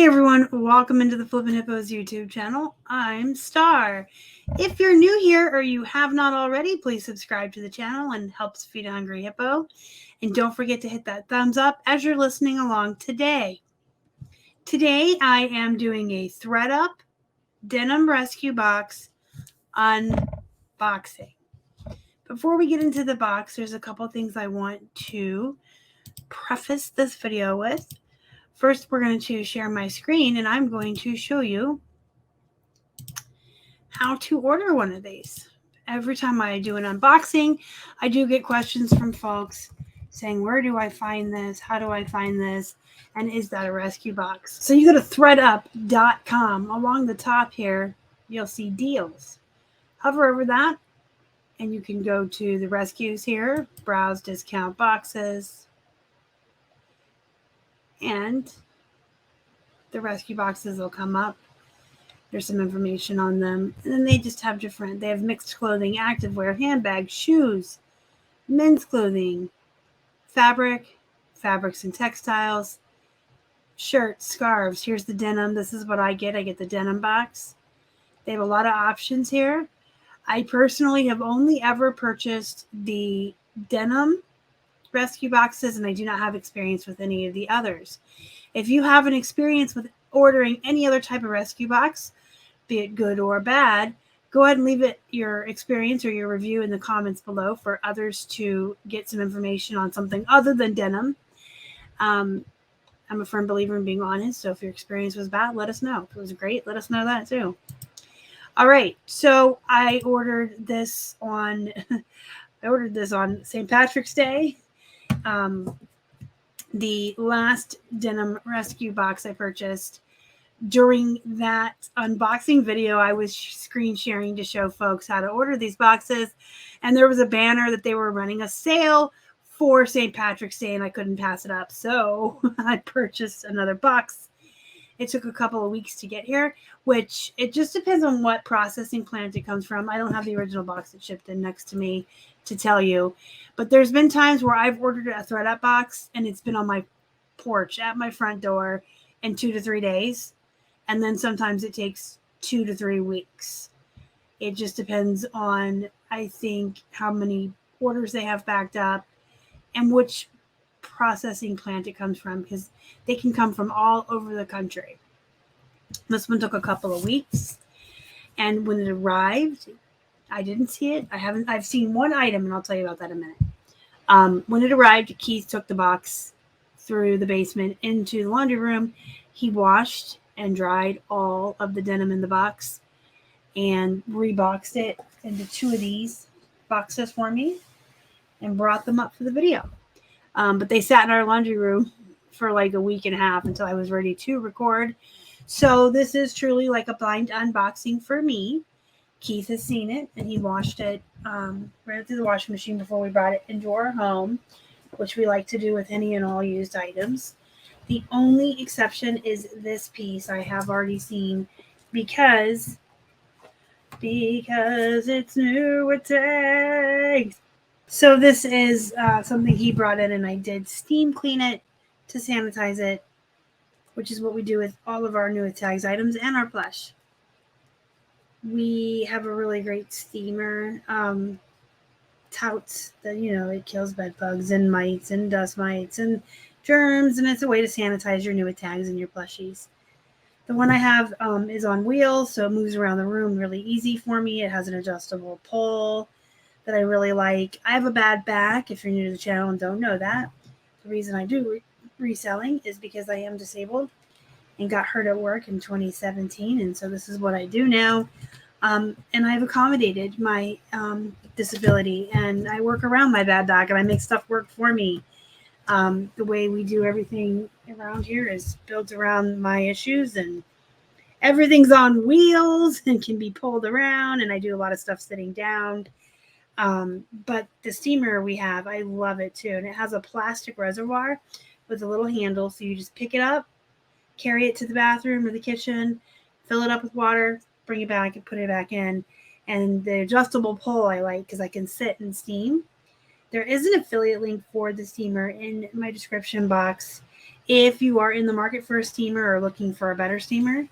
Hey everyone, welcome into the Flippin Hippos YouTube channel. I'm Star. If you're new here or you have not already, please subscribe to the channel and helps feed a hungry hippo. And don't forget to hit that thumbs up as you're listening along today. Today I am doing a ThredUp Denim Rescue Box unboxing. Before we get into the box, there's a couple things I want to preface this video with. First, we're going to share my screen and I'm going to show you how to order one of these. Every time I do an unboxing, I do get questions from folks saying, where do I find this? How do I find this? And is that a rescue box? So you go to thredup.com. Along the top here, you'll see deals. Hover over that and you can go to the rescues here, browse discount boxes, and the rescue boxes will come up. There's some information on them. And then they just have they have mixed clothing, activewear, handbags, shoes, men's clothing, fabrics and textiles, shirts, scarves. Here's the denim. This is what I get. I get the denim box. They have a lot of options here. I personally have only ever purchased the denim rescue boxes, and I do not have experience with any of the others. If you have an experience with ordering any other type of rescue box, be it good or bad, go ahead and leave your experience or your review in the comments below for others to get some information on something other than denim. I'm a firm believer in being honest, so if your experience was bad, let us know. If it was great, let us know that too. All right, so I ordered this on St. Patrick's Day. The last denim rescue box I purchased, during that unboxing video, I was screen sharing to show folks how to order these boxes. And there was a banner that they were running a sale for St. Patrick's Day and I couldn't pass it up. So I purchased another box. It took a couple of weeks to get here, which it just depends on what processing plant it comes from. I don't have the original box that shipped in next to me to tell you, but there's been times where I've ordered a ThredUp box and it's been on my porch at my front door in 2 to 3 days. And then sometimes it takes 2 to 3 weeks. It just depends on, I think, how many orders they have backed up and which processing plant it comes from, because they can come from all over the country. This one took a couple of weeks, and when it arrived, I didn't see it. I've seen one item, and I'll tell you about that in a minute. When it arrived, Keith took the box through the basement into the laundry room. He washed and dried all of the denim in the box and reboxed it into 2 of these boxes for me and brought them up for the video. But they sat in our laundry room for like a week and a half until I was ready to record. So this is truly like a blind unboxing for me. Keith has seen it and he washed it, right through the washing machine before we brought it into our home, which we like to do with any and all used items. The only exception is this piece I have already seen because it's new with tags. So this is something he brought in, and I did steam clean it to sanitize it, which is what we do with all of our new with tags items and our Plush. We have a really great steamer. Touts that, it kills bed bugs and mites and dust mites and germs, and it's a way to sanitize your new with tags and your plushies. The one I have is on wheels, so it moves around the room really easy for me. It has an adjustable pole that I really like. I have a bad back. If you're new to the channel and don't know that, the reason I do reselling is because I am disabled and got hurt at work in 2017, and so this is what I do now. And I've accommodated my disability, and I work around my bad back, and I make stuff work for me. The way we do everything around here is built around my issues, and everything's on wheels and can be pulled around, and I do a lot of stuff sitting down. But the steamer we have, I love it too, and it has a plastic reservoir with a little handle, so you just pick it up, carry it to the bathroom or the kitchen, fill it up with water, bring it back and put it back in. And the adjustable pole I like because I can sit and steam. There is an affiliate link for the steamer in my description box. If you are in the market for a steamer or looking for a better steamer,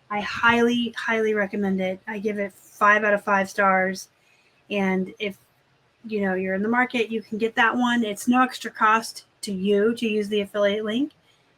I highly, highly recommend it. I give it 5 out of 5 stars. And if you're in the market, you can get that one. It's no extra cost to you to use the affiliate link.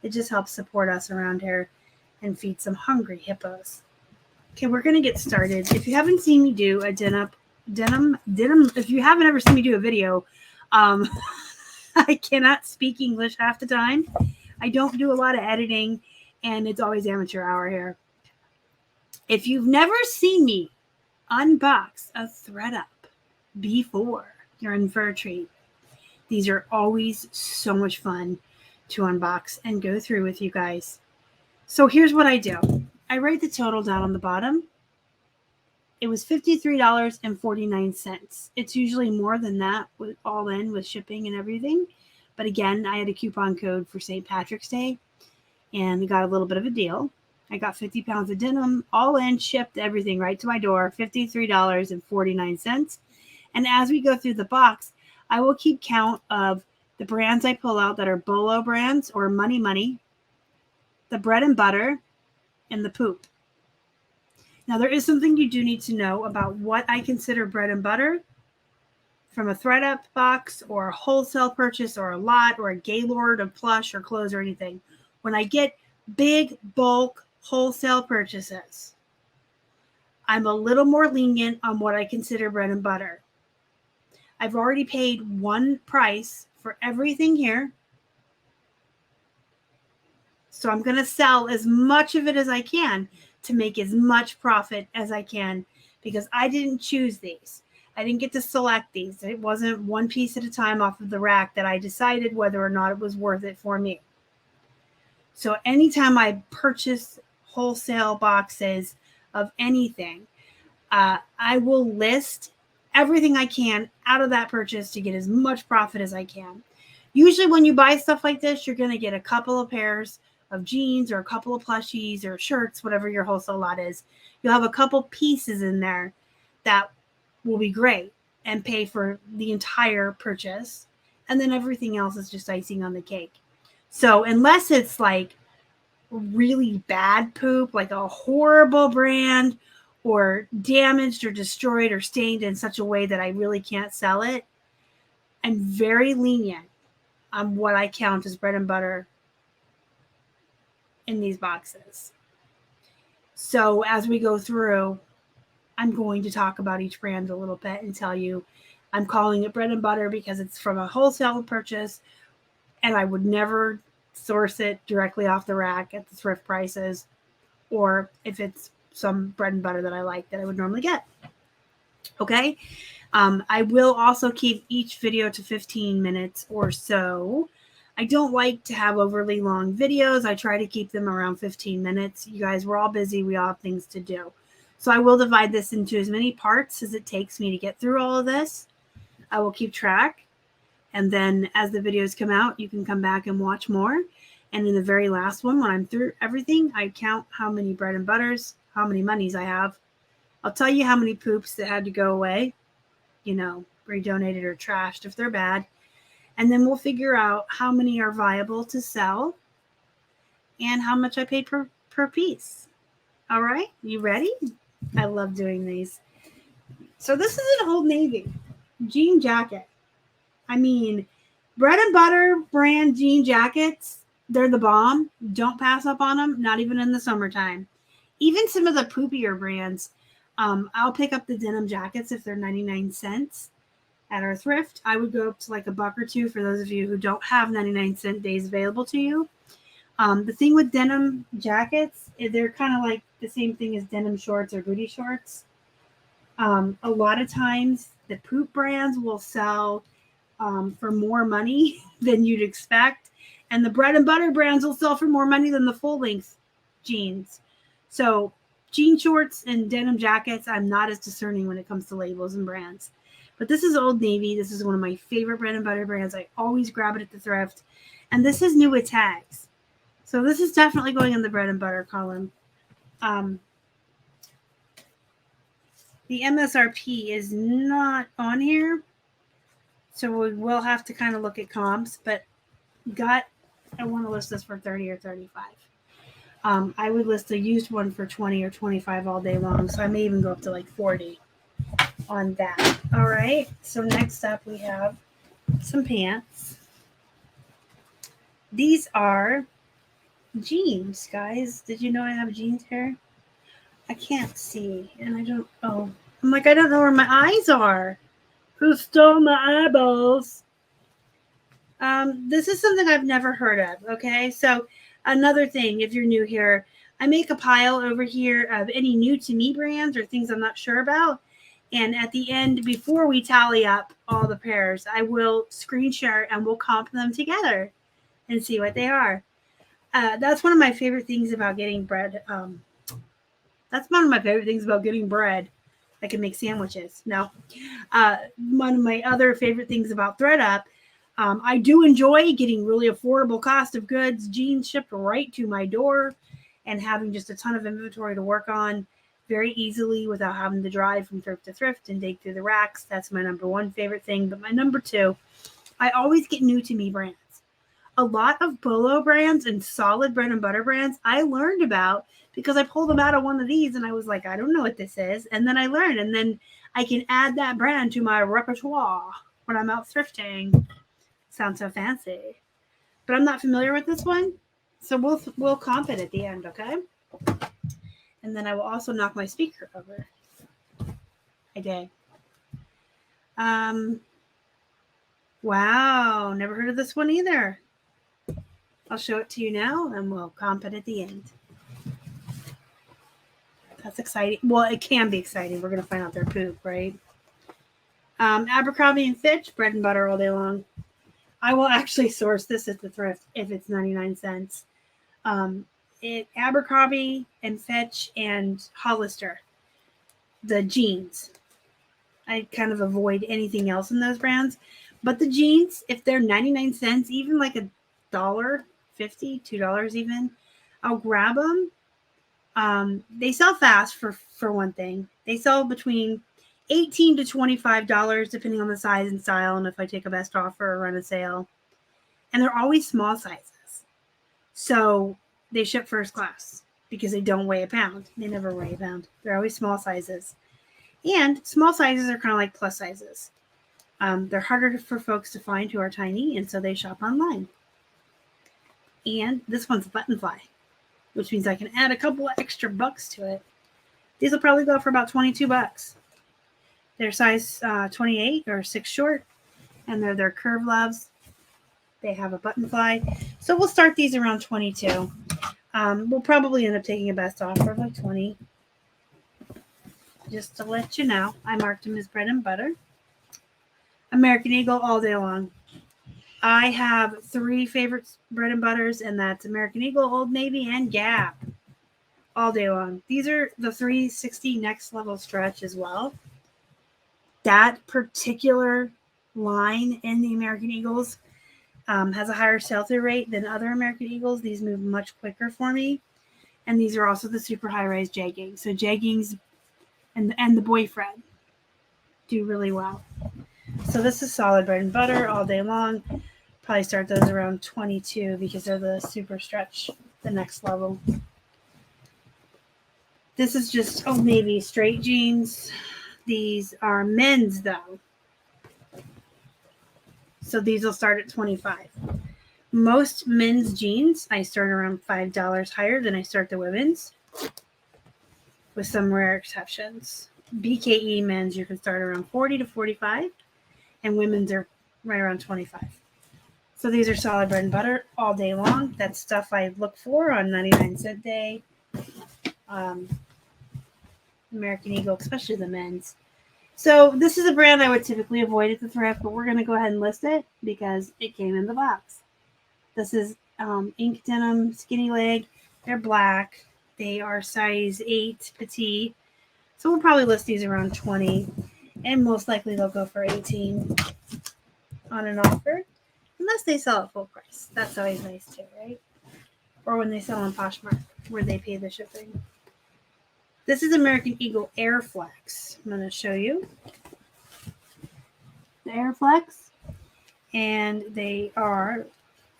It just helps support us around here and feed some hungry hippos. Okay, we're gonna get started. If you haven't seen me do a denim, if you haven't ever seen me do a video, I cannot speak English half the time. I don't do a lot of editing, and it's always amateur hour here. If you've never seen me unbox a ThredUp before, you're in for a treat. These are always so much fun to unbox and go through with you guys. So here's what I do. I write the total down on the bottom. It was $53.49. It's usually more than that with all in with shipping and everything. But again, I had a coupon code for St. Patrick's Day and got a little bit of a deal. I got 50 pounds of denim, all in, shipped, everything right to my door, $53.49. And as we go through the box, I will keep count of the brands I pull out that are Bolo brands or Money, the bread and butter, and the poop. Now, there is something you do need to know about what I consider bread and butter from a ThredUp box or a wholesale purchase or a lot or a Gaylord of Plush or clothes or anything. When I get big bulk wholesale purchases, I'm a little more lenient on what I consider bread and butter. I've already paid one price for everything here. So I'm going to sell as much of it as I can to make as much profit as I can because I didn't choose these. I didn't get to select these. It wasn't one piece at a time off of the rack that I decided whether or not it was worth it for me. So anytime I purchase wholesale boxes of anything, I will list everything I can out of that purchase to get as much profit as I can. Usually when you buy stuff like this, you're going to get a couple of pairs of jeans or a couple of plushies or shirts, whatever your wholesale lot is. You'll have a couple pieces in there that will be great and pay for the entire purchase. And then everything else is just icing on the cake. So unless it's like really bad poop, like a horrible brand or damaged or destroyed or stained in such a way that I really can't sell it, I'm very lenient on what I count as bread and butter in these boxes. So as we go through, I'm going to talk about each brand a little bit and tell you I'm calling it bread and butter because it's from a wholesale purchase and I would never source it directly off the rack at the thrift prices, or if it's some bread and butter that I like that I would normally get. Okay. I will also keep each video to 15 minutes or so. I don't like to have overly long videos. I try to keep them around 15 minutes. You guys, we're all busy. We all have things to do. So I will divide this into as many parts as it takes me to get through all of this. I will keep track. And then as the videos come out, you can come back and watch more. And in the very last one, when I'm through everything, I count how many bread and butters, how many monies I have. I'll tell you how many poops that had to go away, redonated or trashed if they're bad. And then we'll figure out how many are viable to sell and how much I paid per piece. All right, you ready? I love doing these. So this is an Old Navy jean jacket. I mean, bread and butter brand jean jackets, they're the bomb. Don't pass up on them, not even in the summertime. Even some of the poopier brands, I'll pick up the denim jackets if they're 99 cents. At our thrift, I would go up to like a buck or two for those of you who don't have 99-cent days available to you. The thing with denim jackets, they're kind of like the same thing as denim shorts or booty shorts. A lot of times, the poop brands will sell for more money than you'd expect. And the bread and butter brands will sell for more money than the full-length jeans. So jean shorts and denim jackets, I'm not as discerning when it comes to labels and brands. But this is Old Navy. This is one of my favorite bread and butter brands. I always grab it at the thrift. And this is new with tags. So this is definitely going in the bread and butter column. The MSRP is not on here. So we will have to kind of look at comps. But got I want to list this for 30 or 35. I would list a used one for 20 or 25 all day long. So I may even go up to like 40 on that. All right. So next up we have some pants. These are jeans, guys. Did you know I have jeans here? I can't see. And I don't, oh, I'm like, I don't know where my eyes are. Who stole my eyeballs? This is something I've never heard of. Okay. So another thing, if you're new here, I make a pile over here of any new to me brands or things I'm not sure about. And at the end, before we tally up all the pairs, I will screen share and we'll comp them together and see what they are. That's one of my favorite things about getting bread. That's one of my favorite things about getting bread. I can make sandwiches. No. One of my other favorite things about ThredUp, I do enjoy getting really affordable cost of goods, jeans shipped right to my door, and having just a ton of inventory to work on very easily without having to drive from thrift to thrift and dig through the racks. That's my number one favorite thing. But my number two, I always get new to me brands. A lot of Bolo brands and solid bread and butter brands I learned about because I pulled them out of one of these and I was like, I don't know what this is. And then I learned, and then I can add that brand to my repertoire when I'm out thrifting. Sounds so fancy. But I'm not familiar with this one. So we'll comp it at the end, okay? And then I will also knock my speaker over. I did. Wow, never heard of this one either. I'll show it to you now and we'll comp it at the end. That's exciting. Well, it can be exciting. We're going to find out their poop, right? Abercrombie & Fitch, bread and butter all day long. I will actually source this at the thrift if it's 99 cents. Abercrombie & Fitch and Hollister, the jeans. I kind of avoid anything else in those brands. But the jeans, if they're 99 cents, even like $1.50, $2 even, I'll grab them. They sell fast for one thing. They sell between $18 to $25 depending on the size and style and if I take a best offer or run a sale. And they're always small sizes. So they ship first class because they don't weigh a pound. They never weigh a pound. They're always small sizes. And small sizes are kind of like plus sizes. They're harder for folks to find who are tiny, and so they shop online. And this one's a button fly, which means I can add a couple of extra bucks to it. These will probably go for about 22 bucks. They're size 28 or 6 short, and they're their curve loves. They have a button fly. So we'll start these around 22. We'll probably end up taking a best offer of like 20. Just to let you know, I marked them as bread and butter. American Eagle all day long. I have 3 favorite bread and butters, and that's American Eagle, Old Navy, and Gap. All day long. These are the 360 next level stretch as well. That particular line in the American Eagles has a higher sell-through rate than other American Eagles. These move much quicker for me. And these are also the super high-rise jeggings. So jeggings and the boyfriend do really well. So this is solid bread and butter all day long. Probably start those around 22 because they're the super stretch, the next level. This is just Old Navy straight jeans. These are men's though. So these will start at 25. Most men's jeans, I start around $5 higher than I start the women's, with some rare exceptions. BKE men's, you can start around 40 to 45, and women's are right around 25. So these are solid bread and butter all day long. That's stuff I look for on 99-cent day. American Eagle, especially the men's. So this is a brand I would typically avoid at the thrift, but we're going to go ahead and list it because it came in the box. This is Ink Denim Skinny Leg. They're black. They are size 8 petite. So we'll probably list these around 20, and most likely they'll go for 18 on an offer, unless they sell at full price. That's always nice too, right? Or when they sell on Poshmark, where they pay the shipping. This is American Eagle Air Flex. I'm going to show you the Air Flex, and they are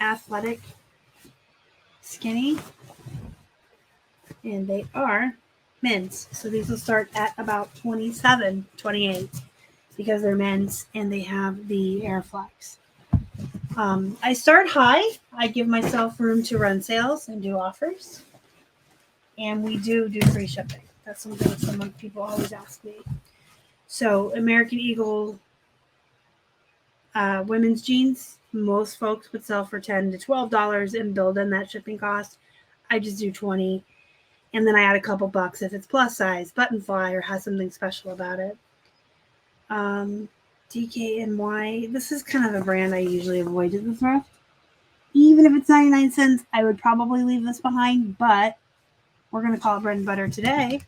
athletic skinny. And they are men's. So these will start at about 27, 28 because they're men's and they have the air flex. I start high. I give myself room to run sales and do offers. And we do free shipping. That's something that some people always ask me. So American Eagle women's jeans, most folks would sell for $10 to $12 and build in that shipping cost. I just do $20. And then I add a couple bucks if it's plus size, button fly, or has something special about it. DKNY. This is kind of a brand I usually avoid at the thrift. Even if it's 99 cents, I would probably leave this behind, but we're going to call it bread and butter today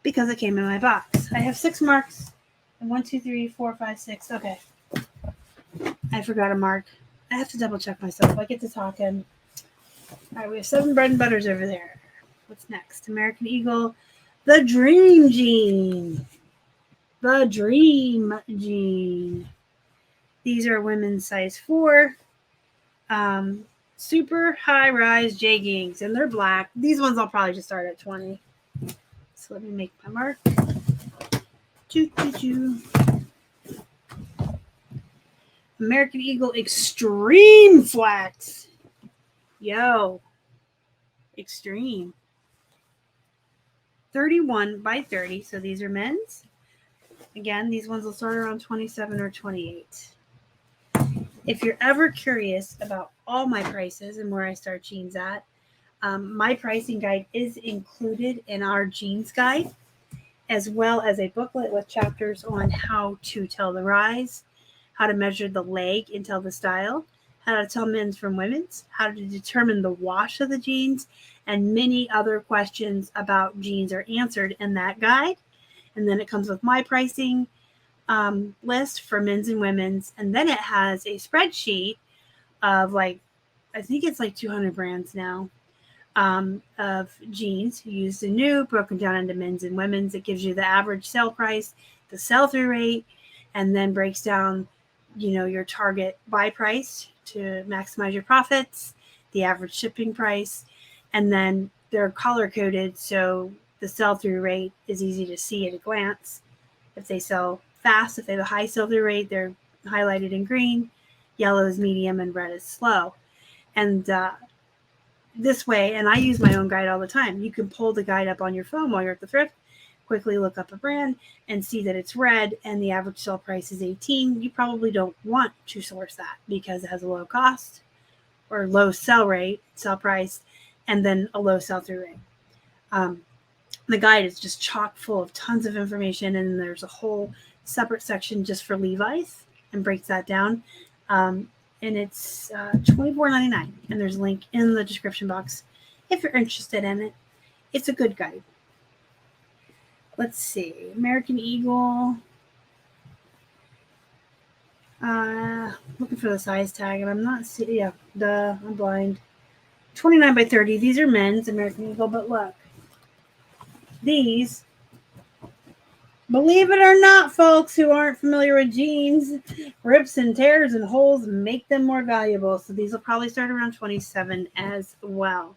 because it came in my box. I have 6 marks. 1, 2, 3, 4, 5, 6. Okay. I forgot a mark. I have to double check myself. I get to talking. All right, we have 7 bread and butters over there. What's next? American Eagle, the Dream Jean. The Dream Jean. These are women's size 4. Super high-rise jeggings, and they're black. These ones I'll probably just start at 20. So let me make my mark. American Eagle Extreme Flex. Yo. Extreme. 31 by 30. So these are men's. Again, these ones will start around 27 or 28. If you're ever curious about all my prices and where I start jeans at, my pricing guide is included in our jeans guide, as well as a booklet with chapters on how to tell the rise, how to measure the leg and tell the style, how to tell men's from women's, how to determine the wash of the jeans, and many other questions about jeans are answered in that guide. And then it comes with my pricing list for men's and women's. And then it has a spreadsheet of I think it's 200 brands now of jeans used and new, broken down into men's and women's. It gives you the average sale price, the sell-through rate, and then breaks down, your target buy price to maximize your profits, the average shipping price, and then they're color-coded, so the sell-through rate is easy to see at a glance. If they sell fast, if they have a high sell-through rate, they're highlighted in green, yellow is medium, and red is slow. And this way, and I use my own guide all the time, you can pull the guide up on your phone while you're at the thrift, quickly look up a brand, and see that it's red and the average sale price is $18. You probably don't want to source that because it has a low cost or low sell price, and then a low sell-through rate. The guide is just chock full of tons of information, and there's a whole separate section just for Levi's and breaks that down. And it's $24.99, and there's a link in the description box if you're interested in it. It's a good guide. Let's see. American Eagle. Looking for the size tag, and I'm not seeing. Yeah, I'm blind. 29 by 30. These are men's American Eagle, but look. These, believe it or not, folks who aren't familiar with jeans, rips and tears and holes make them more valuable. So these will probably start around 27 as well.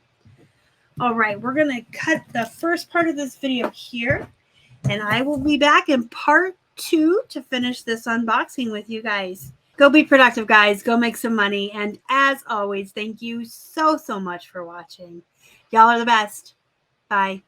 All right, we're going to cut the first part of this video here, and I will be back in part 2 to finish this unboxing with you guys. Go be productive, guys. Go make some money. And as always, thank you so much for watching. Y'all are the best. Bye.